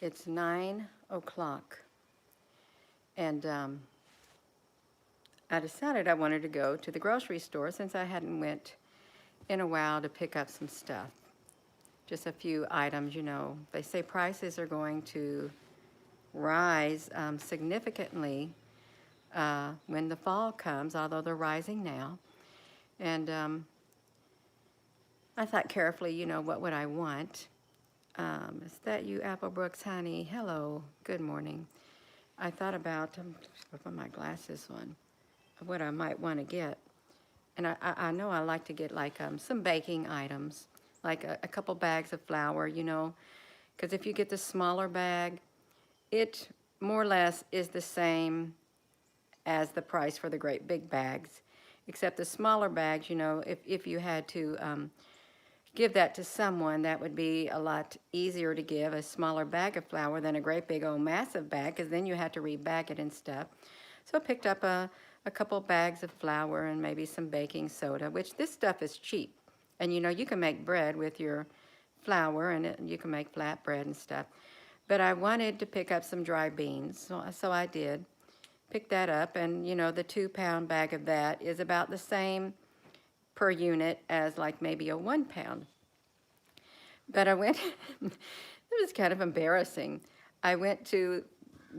It's 9 o'clock, and I decided I wanted to go to the grocery store since I hadn't went in a while to pick up some stuff. Just a few items, you know. They say prices are going to rise significantly when the fall comes, although they're rising now. And I thought carefully, you know, what would I want? Is that you, Apple Brooks, honey? Hello, good morning. I thought about, put my glasses on, what I might want to get. And I know I like to get like some baking items, like a couple bags of flour, you know, because if you get the smaller bag, it more or less is the same as the price for the great big bags, except the smaller bags, you know, if you had to give that to someone, that would be a lot easier to give a smaller bag of flour than a great big old massive bag, because then you had to rebag it and stuff. So I picked up a couple bags of flour and maybe some baking soda, which this stuff is cheap. And you know, you can make bread with your flour, and you can make flat bread and stuff. But I wanted to pick up some dry beans, so I did. Pick that up, and you know, the 2-pound bag of that is about the same per unit as like maybe a 1 pound. But I went, it was kind of embarrassing. I went to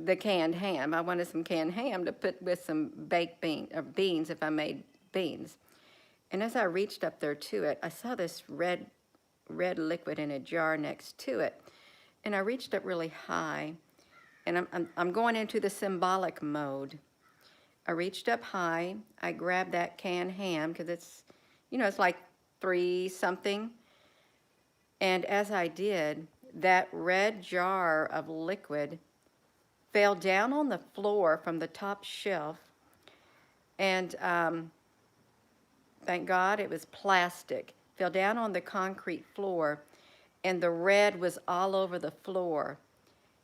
the canned ham. I wanted some canned ham to put with some baked beans if I made beans. And as I reached up there to it, I saw this red liquid in a jar next to it. And I reached up really high, and I'm going into the symbolic mode. I reached up high, I grabbed that canned ham, because it's, you know, it's like 3 something. And as I did, that red jar of liquid fell down on the floor from the top shelf. And thank God it was plastic. Fell down on the concrete floor, and the red was all over the floor.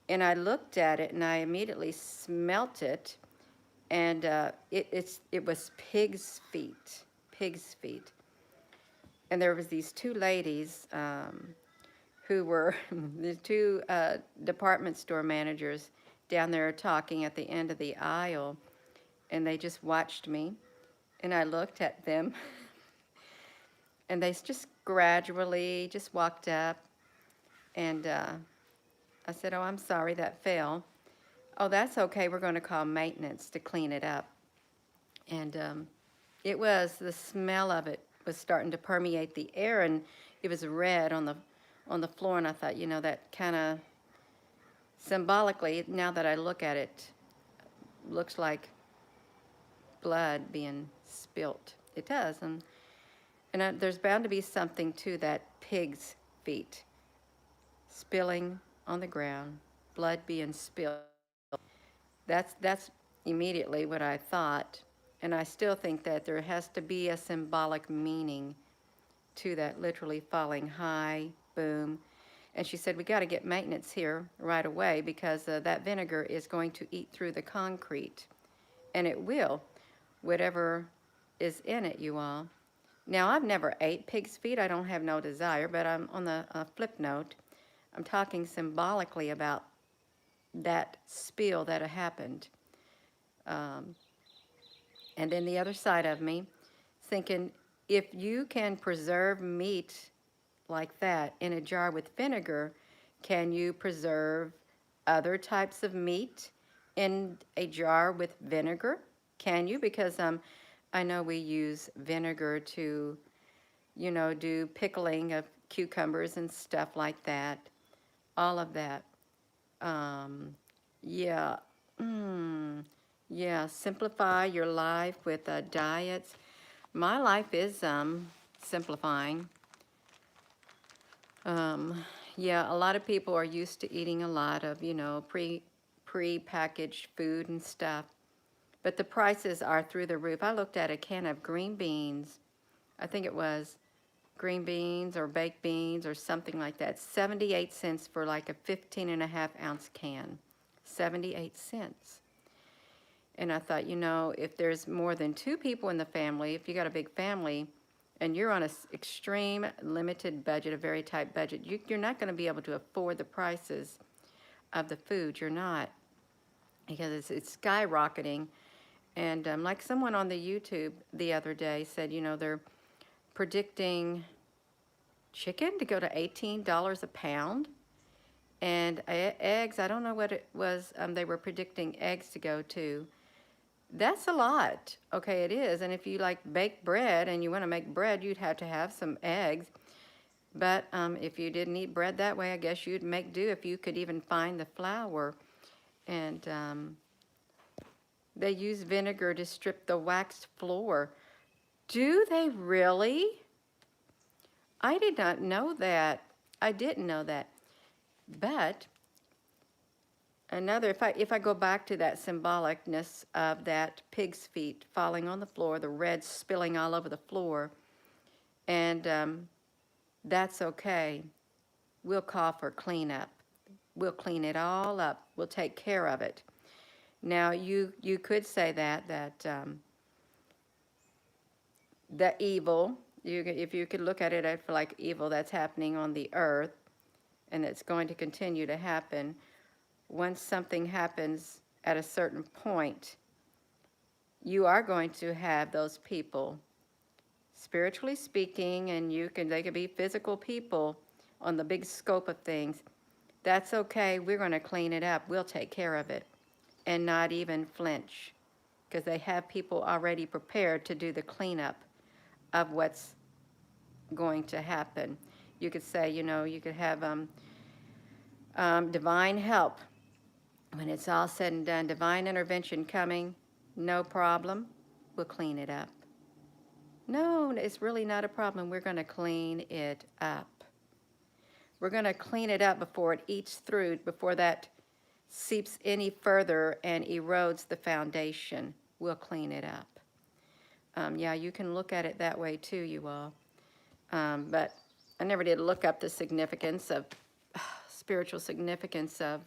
And I looked at it, and I immediately smelt it, and it was pig's feet, pig's feet. And there was these 2 ladies who were the 2 department store managers down there talking at the end of the aisle, and they just watched me, and I looked at them, and they just gradually just walked up, and I said, "Oh, I'm sorry, that fell." "Oh, that's okay, we're going to call maintenance to clean it up." And the smell of it was starting to permeate the air, and it was red on the floor, and I thought, you know, that kind of symbolically, now that I look at it, looks like blood being spilt. It does, and there's bound to be something to that pig's feet spilling on the ground, blood being spilled. That's immediately what I thought, and I still think that there has to be a symbolic meaning to that literally falling high, boom. And she said, "We got to get maintenance here right away, because that vinegar is going to eat through the concrete." And it will, whatever is in it, you all. Now, I've never ate pig's feet. I don't have no desire, but I'm on the flip note. I'm talking symbolically about that spill that happened. Um, and then the other side of me, thinking, if you can preserve meat like that in a jar with vinegar, can you preserve other types of meat in a jar with vinegar? Can you? Because I know we use vinegar to, you know, do pickling of cucumbers and stuff like that. All of that. Yeah. Yeah, simplify your life with diets. My life is simplifying. Yeah, a lot of people are used to eating a lot of, you know, pre-packaged food and stuff. But the prices are through the roof. I looked at a can of green beans. I think it was green beans or baked beans or something like that. 78 cents for like a 15.5-ounce can. 78 cents. And I thought, you know, if there's more than 2 people in the family, if you got a big family, and you're on an extreme limited budget, a very tight budget, you're not going to be able to afford the prices of the food. You're not, because it's skyrocketing. And like someone on the YouTube the other day said, they're predicting chicken to go to $18 a pound. And eggs, I don't know what it was, they were predicting eggs to go to. That's a lot. Okay, it is. And if you like bake bread and you want to make bread, you'd have to have some eggs. But if you didn't eat bread that way, I guess you'd make do if you could even find the flour. And they use vinegar to strip the waxed floor. Do they really? I did not know that. I didn't know that. But another, if I go back to that symbolicness of that pig's feet falling on the floor, the red spilling all over the floor, and that's okay. We'll call for cleanup. We'll clean it all up. We'll take care of it. Now, you could say that the evil, if you could look at it like evil that's happening on the earth, and it's going to continue to happen. Once something happens at a certain point, you are going to have those people, spiritually speaking, and they could be physical people on the big scope of things. That's okay. We're going to clean it up. We'll take care of it, and not even flinch, because they have people already prepared to do the cleanup of what's going to happen. You could say, you could have divine help. When it's all said and done, divine intervention coming, no problem. We'll clean it up. No, it's really not a problem. We're going to clean it up. We're going to clean it up before it eats through, before that seeps any further and erodes the foundation. We'll clean it up. Yeah, you can look at it that way too, you all. But I never did look up the significance of, spiritual significance of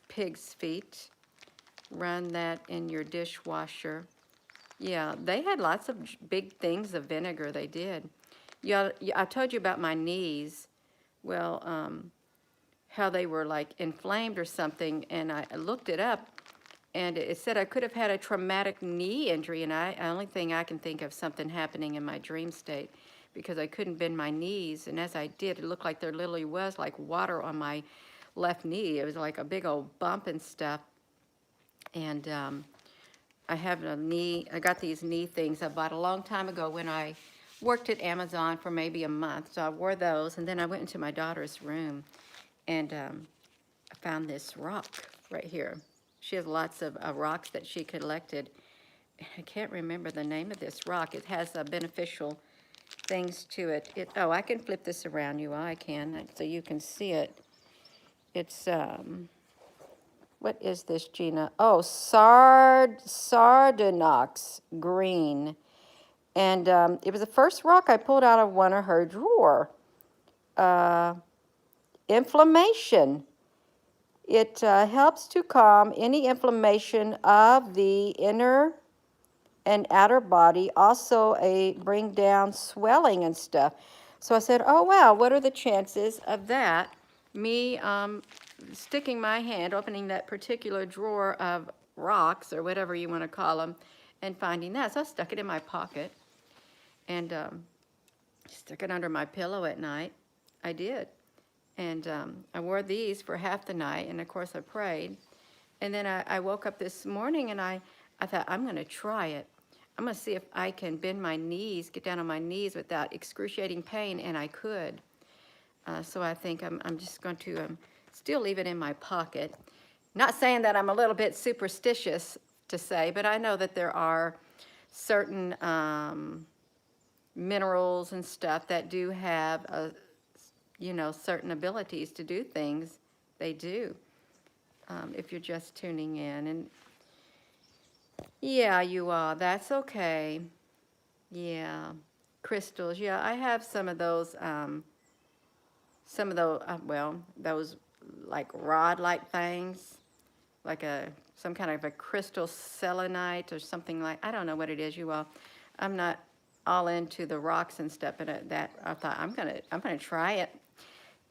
pig's feet. Run that in your dishwasher. Yeah, they had lots of big things of vinegar, they did. Yeah, I told you about my knees. Well, how they were like inflamed or something, and I looked it up, and it said I could have had a traumatic knee injury, and the only thing I can think of something happening in my dream state, because I couldn't bend my knees, and as I did, it looked like there literally was like water on my left knee. It was like a big old bump and stuff, and I got these knee things I bought a long time ago when I worked at Amazon for maybe a month, so I wore those, and then I went into my daughter's room, and I found this rock right here. She has lots of rocks that she collected. I can't remember the name of this rock. It has beneficial things to it. Oh, I can flip this around, you all. I can, so you can see it. It's, what is this, Gina? Oh, Sardonyx green. And it was the first rock I pulled out of one of her drawer. Inflammation. It helps to calm any inflammation of the inner and outer body, also bring down swelling and stuff. So I said, oh, wow, what are the chances of that? Me sticking my hand, opening that particular drawer of rocks, or whatever you want to call them, and finding that. So I stuck it in my pocket and stuck it under my pillow at night. I did. And I wore these for half the night, and of course I prayed. And then I woke up this morning, and I thought, I'm going to try it. I'm going to see if I can bend my knees, get down on my knees without excruciating pain, and I could. So I think I'm just going to still leave it in my pocket. Not saying that I'm a little bit superstitious to say, but I know that there are certain minerals and stuff that do have certain abilities to do things. They do, if you're just tuning in. And yeah, you are. That's okay. Yeah. Crystals. Yeah, I have some of those, those like rod-like things, like some kind of a crystal selenite or something like, I don't know what it is, you all. I'm not all into the rocks and stuff, but that I thought I'm gonna try it.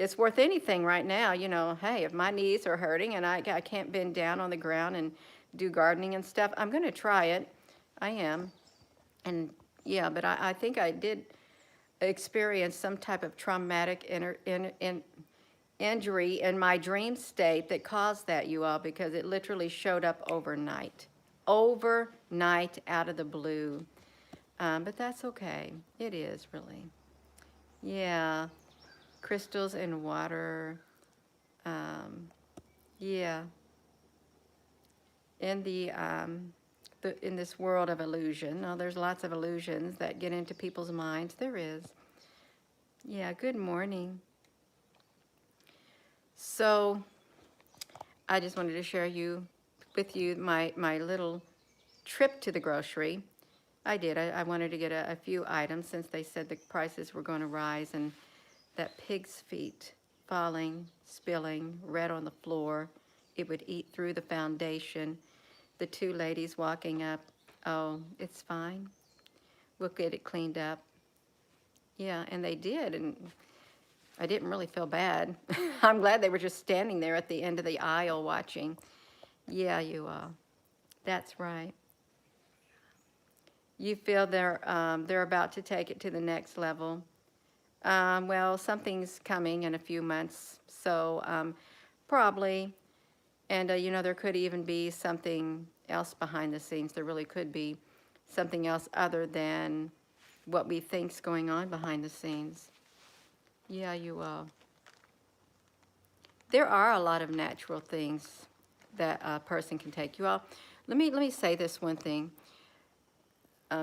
it's worth anything right now. You know, hey, if my knees are hurting and I can't bend down on the ground and do gardening and stuff, I'm going to try it. I am. And yeah, but I think I did experience some type of traumatic injury in my dream state that caused that, you all, because it literally showed up overnight. Overnight, out of the blue. But that's okay. It is, really. Yeah. Crystals and water. Yeah. In in this world of illusion. Now, there's lots of illusions that get into people's minds. There is. Yeah, good morning. So, I just wanted to share with you my little trip to the grocery. I did. I wanted to get a few items since they said the prices were going to rise, and that pig's feet falling, spilling, red on the floor. It would eat through the foundation. The two ladies walking up, oh, it's fine. We'll get it cleaned up. Yeah, and they did, and I didn't really feel bad. I'm glad they were just standing there at the end of the aisle watching. Yeah, you are. That's right. You feel they're about to take it to the next level. Well, something's coming in a few months, so probably. And, you know, there could even be something else behind the scenes. There really could be something else other than what we think's going on behind the scenes. Yeah, you will. There are a lot of natural things that a person can take. You all, let me say this one thing.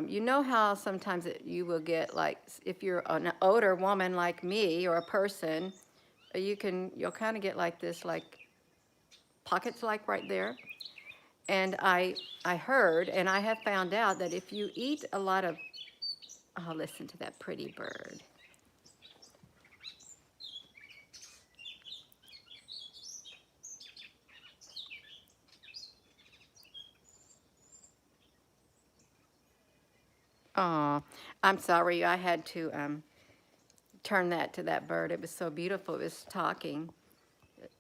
You know how sometimes you will get, like, if you're an older woman like me or a person, you'll kind of get like this, like pockets like right there. And I heard, and I have found out that if you eat a lot of, oh, listen to that pretty bird. Oh, I'm sorry. I had to turn that to that bird. It was so beautiful. It was talking.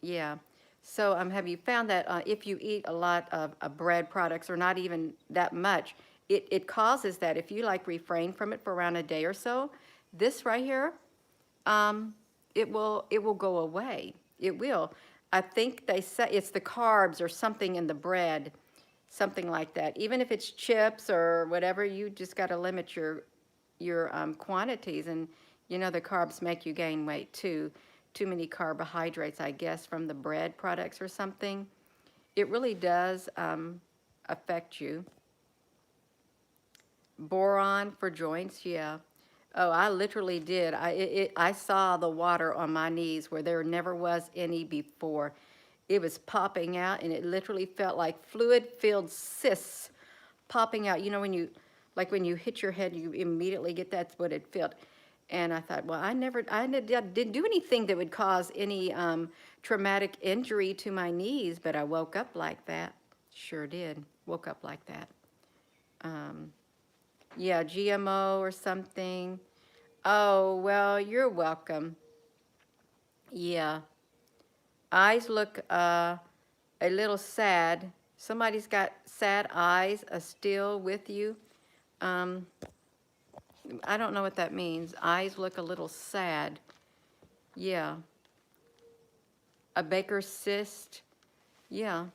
Yeah. So have you found that if you eat a lot of bread products, or not even that much, it causes that. If you like refrain from it for around a day or so, this right here, it will go away. It will. I think they say it's the carbs or something in the bread, something like that. Even if it's chips or whatever, you just got to limit your quantities. And you know the carbs make you gain weight too. Too many carbohydrates, I guess, from the bread products or something. It really does affect you. Boron for joints, yeah. Oh, I literally did. I saw the water on my knees where there never was any before. It was popping out, and it literally felt like fluid-filled cysts popping out. You know, when you hit your head, you immediately get that's what it felt. And I thought, well, I didn't do anything that would cause any traumatic injury to my knees, but I woke up like that. Sure did. Woke up like that. Yeah, GMO or something. Oh, well, you're welcome. Yeah. Eyes look a little sad. Somebody's got sad eyes still with you. I don't know what that means. Eyes look a little sad. Yeah. A Baker's cyst. Yeah.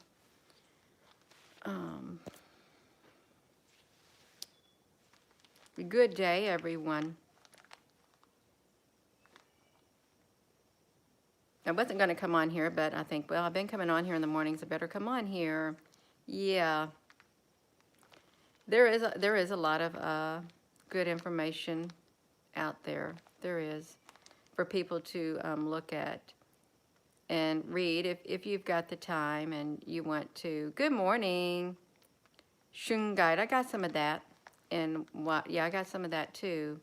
Good day, everyone. I wasn't going to come on here, but I think, well, I've been coming on here in the mornings. I better come on here. Yeah. There is a lot of good information out there. There is, for people to look at and read if you've got the time and you want to. Good morning. Shungite. I got some of that. And what? Yeah, I got some of that too.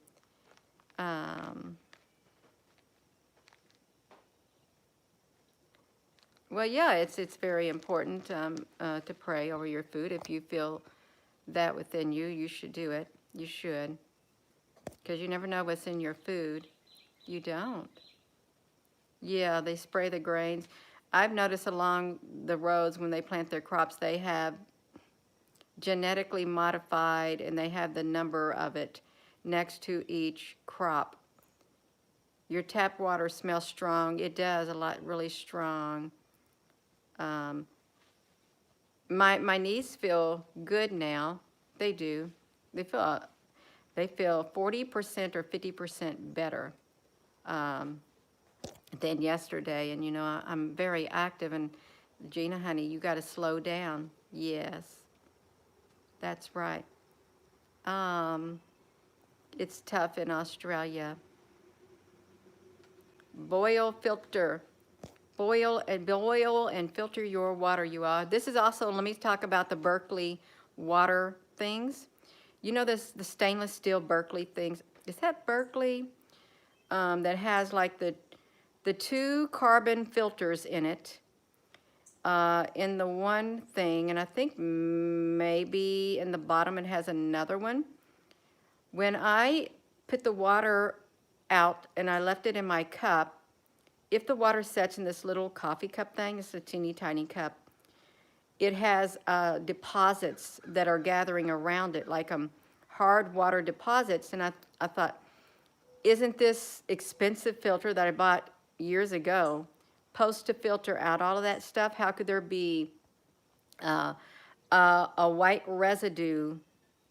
Well, yeah, it's very important to pray over your food. If you feel that within you, you should do it. You should, because you never know what's in your food. You don't. Yeah, they spray the grains. I've noticed along the roads when they plant their crops, they have genetically modified and they have the number of it next to each crop. Your tap water smells strong. It does a lot, really strong. Um, my knees feel good now. They do. They feel they feel 40% or 50% better than yesterday. And you know, I'm very active. And Gina, honey, you got to slow down. Yes, that's right. Um, it's tough in Australia. Boil, filter. Boil and filter your water, you all. This is also, let me talk about the Berkeley water things. You know this, the stainless steel Berkeley things. Is that Berkeley? That has like the two carbon filters in it, in the one thing, and I think maybe in the bottom it has another one. When I put the water out and I left it in my cup, if the water sets in this little coffee cup thing, it's a teeny tiny cup, it has deposits that are gathering around it, like hard water deposits. And I thought, isn't this expensive filter that I bought years ago supposed to filter out all of that stuff? How could there be uh, a white residue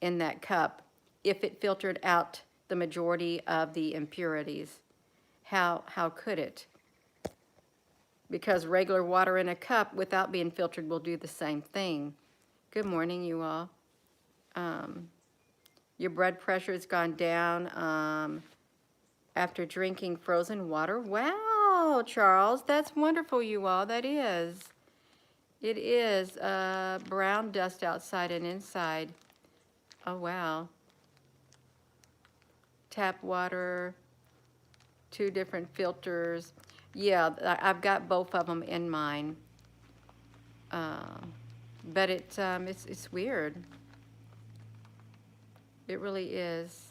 in that cup if it filtered out the majority of the impurities? How could it? Because regular water in a cup without being filtered will do the same thing. Good morning, you all. Your blood pressure has gone down after drinking frozen water. Wow, Charles, that's wonderful, you all. That is. It is brown dust outside and inside. Oh, wow. Tap water, 2 different filters. Yeah, I've got both of them in mine. But it's weird. It really is.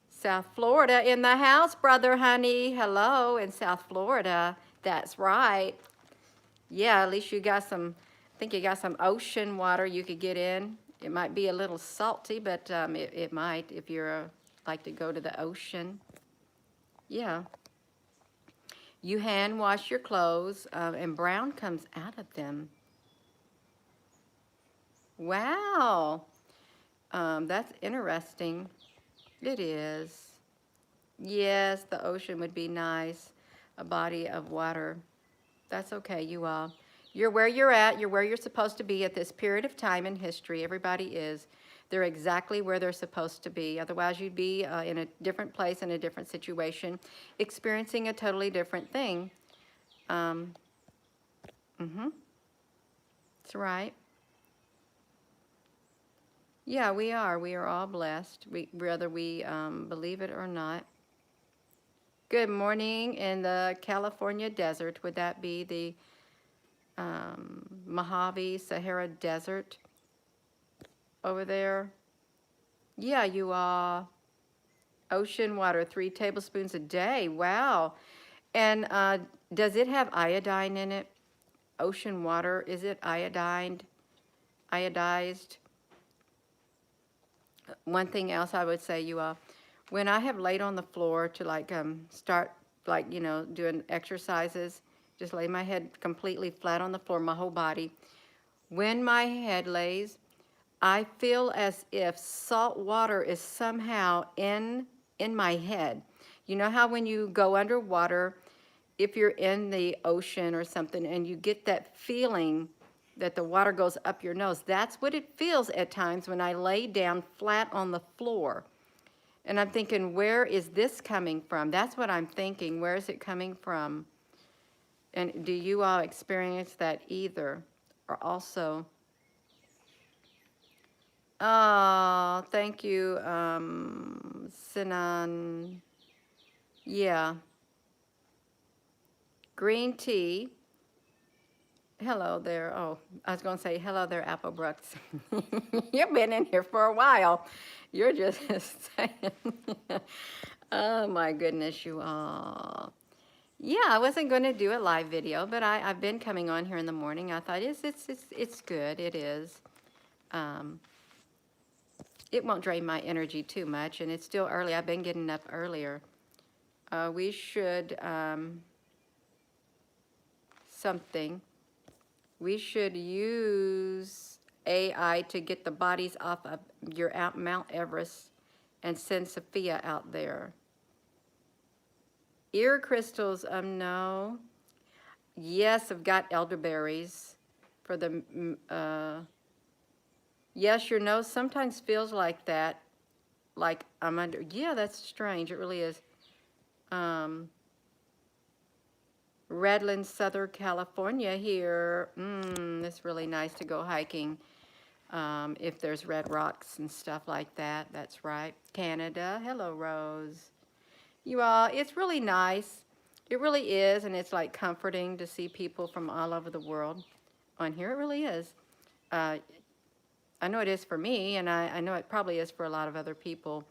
South Florida in the house, brother, honey. Hello, in South Florida. That's right. Yeah, at least you got some, I think you got some ocean water you could get in. It might be a little salty, but it might if you're like to go to the ocean. Yeah. You hand wash your clothes, and brown comes out of them. Wow. That's interesting. It is. Yes, the ocean would be nice. A body of water. That's okay, you all. You're where you're at. You're where you're supposed to be at this period of time in history. Everybody is. They're exactly where they're supposed to be. Otherwise, you'd be in a different place, in a different situation, experiencing a totally different thing. That's right. Yeah, we are. We are all blessed, whether we believe it or not. Good morning in the California desert. Would that be the Mojave Sahara Desert over there? Yeah, you are. Ocean water, 3 tablespoons a day. Wow. And does it have iodine in it? Ocean water, is it iodined? Iodized? One thing else I would say, you all, when I have laid on the floor to like start like, you know, doing exercises, just lay my head completely flat on the floor, my whole body. When my head lays, I feel as if salt water is somehow in my head. You know how when you go underwater, if you're in the ocean or something and you get that feeling that the water goes up your nose, that's what it feels at times when I lay down flat on the floor. And I'm thinking, where is this coming from? That's what I'm thinking. Where is it coming from? And do you all experience that either? Or also, oh, thank you, Sinan. Yeah. Green tea. Hello there. Oh, I was going to say, hello there, Apple Brooks. You've been in here for a while. You're just saying. Oh, my goodness, you all. Yeah, I wasn't going to do a live video, but I've been coming on here in the morning. I thought it's good. It is. Um, it won't drain my energy too much, and it's still early. I've been getting up earlier. We should something. We should use AI to get the bodies off of your Mount Everest and send Sophia out there. Ear crystals, no. Yes, I've got elderberries for the, yes, your nose sometimes feels like that, like I'm under, yeah, that's strange, it really is. Redlands, Southern California here, it's really nice to go hiking. If there's red rocks and stuff like that, that's right. Canada, hello Rose. You all, it's really nice. It really is, and it's like comforting to see people from all over the world on here. It really is. I know it is for me, and I know it probably is for a lot of other people,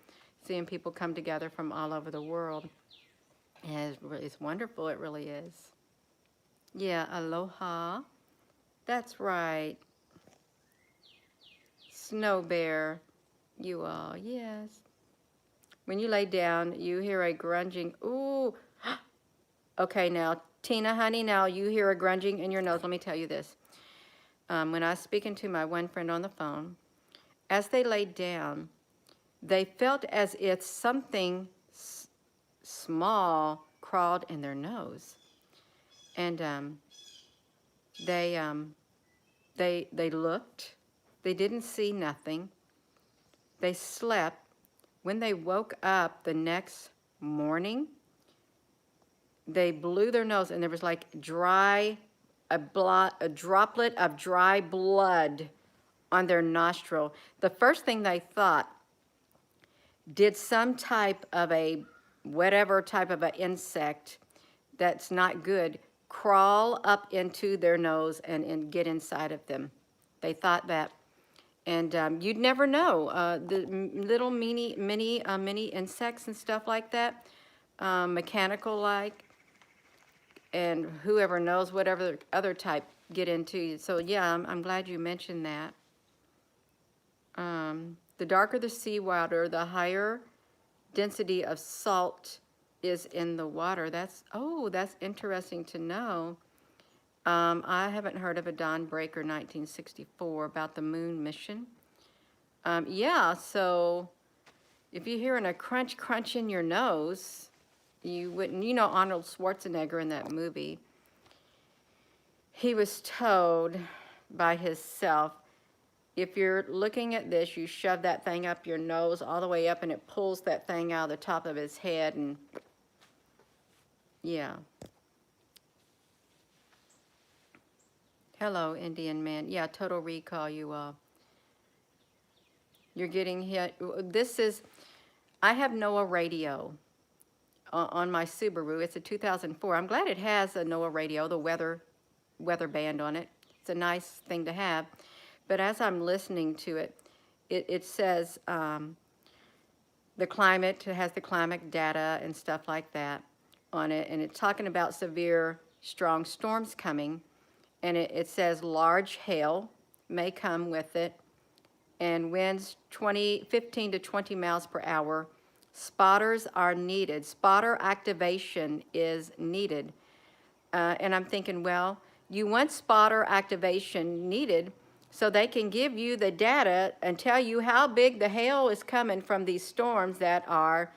seeing people come together from all over the world. And it's wonderful, it really is. Yeah, aloha. That's right. Snow bear, you all, yes. When you lay down, you hear a grunging, ooh. Okay, now, Tina, honey, now you hear a grunging in your nose. Let me tell you this. When I was speaking to my one friend on the phone, as they laid down, they felt as if something small crawled in their nose. And they, they looked. They didn't see nothing. They slept. When they woke up the next morning, they blew their nose, and there was like a droplet of dry blood on their nostril. The first thing they thought, did some type of a, whatever type of an insect that's not good, crawl up into their nose and get inside of them. They thought that. And you'd never know. The little mini insects and stuff like that, mechanical like, and whoever knows whatever other type get into you. So yeah, I'm glad you mentioned that. The darker the seawater, the higher density of salt is in the water. That's interesting to know. I haven't heard of a Dawn Breaker 1964 about the moon mission. Yeah, so if you're hearing a crunch crunch in your nose, you wouldn't, you know, Arnold Schwarzenegger in that movie, he was told by himself, if you're looking at this, you shove that thing up your nose all the way up, and it pulls that thing out of the top of his head, and yeah. Hello, Indian man. Yeah, total recall, you all. You're getting hit. This is, I have NOAA radio on my Subaru. It's a 2004. I'm glad it has a NOAA radio, the weather band on it. It's a nice thing to have. But as I'm listening to it, it says the climate, it has the climate data and stuff like that on it. And it's talking about severe, strong storms coming. And it says large hail may come with it, and winds 15 to 20 miles per hour. Spotters are needed. Spotter activation is needed. And I'm thinking, well, you want spotter activation needed so they can give you the data and tell you how big the hail is coming from these storms that are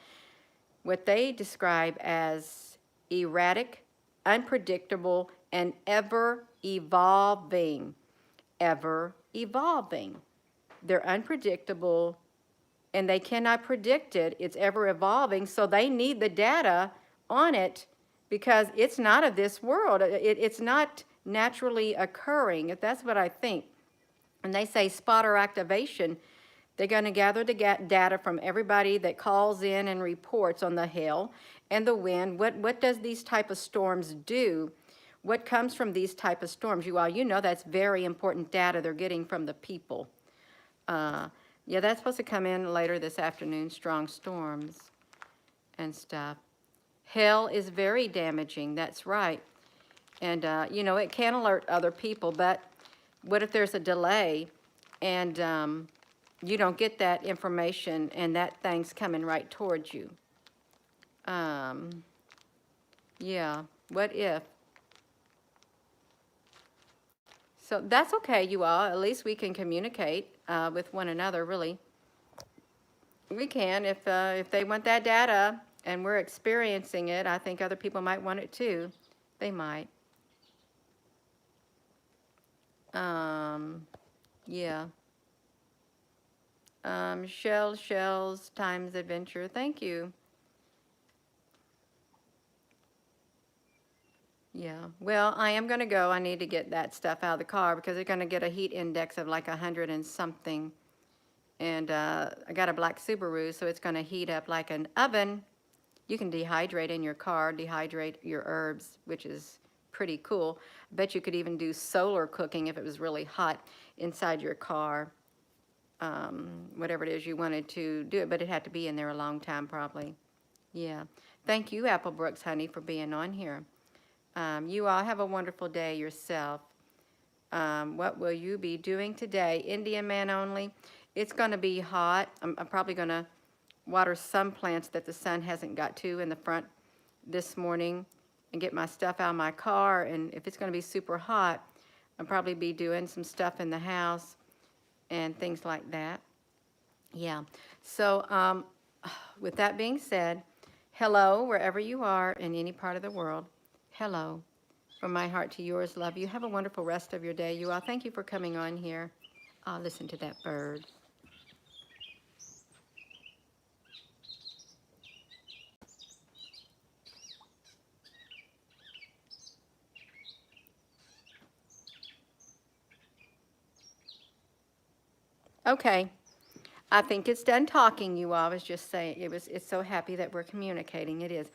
what they describe as erratic, unpredictable, and ever evolving. Ever evolving. They're unpredictable, and they cannot predict it. It's ever evolving, so they need the data on it because it's not of this world. It's not naturally occurring. That's what I think. And they say spotter activation, they're going to gather the data from everybody that calls in and reports on the hail and the wind. What does these type of storms do? What comes from these type of storms? You all, you know that's very important data they're getting from the people. Yeah, that's supposed to come in later this afternoon, strong storms and stuff. Hell is very damaging. That's right. And, you know, it can alert other people, but what if there's a delay and you don't get that information and that thing's coming right towards you? Um, yeah, what if? So that's okay, you all. At least we can communicate with one another, really. We can. If they want that data and we're experiencing it, I think other people might want it too. They might. Yeah. Shells times adventure. Thank you. Yeah. Well, I am going to go. I need to get that stuff out of the car because they're going to get a heat index of like 100 and something. And I got a black Subaru, so it's going to heat up like an oven. You can dehydrate in your car, dehydrate your herbs, which is pretty cool. I bet you could even do solar cooking if it was really hot inside your car. Whatever it is you wanted to do it, but it had to be in there a long time probably. Yeah. Thank you, Apple Brooks, honey, for being on here. You all have a wonderful day yourself. What will you be doing today? Indian man only. It's going to be hot. I'm probably going to water some plants that the sun hasn't got to in the front this morning and get my stuff out of my car. And if it's going to be super hot, I'll probably be doing some stuff in the house and things like that. Yeah. So with that being said, hello, wherever you are in any part of the world. Hello. From my heart to yours, love you. Have a wonderful rest of your day, you all. Thank you for coming on here. Oh, listen to that bird. Okay. I think it's done talking, you all. I was just saying, it's so happy that we're communicating. It is.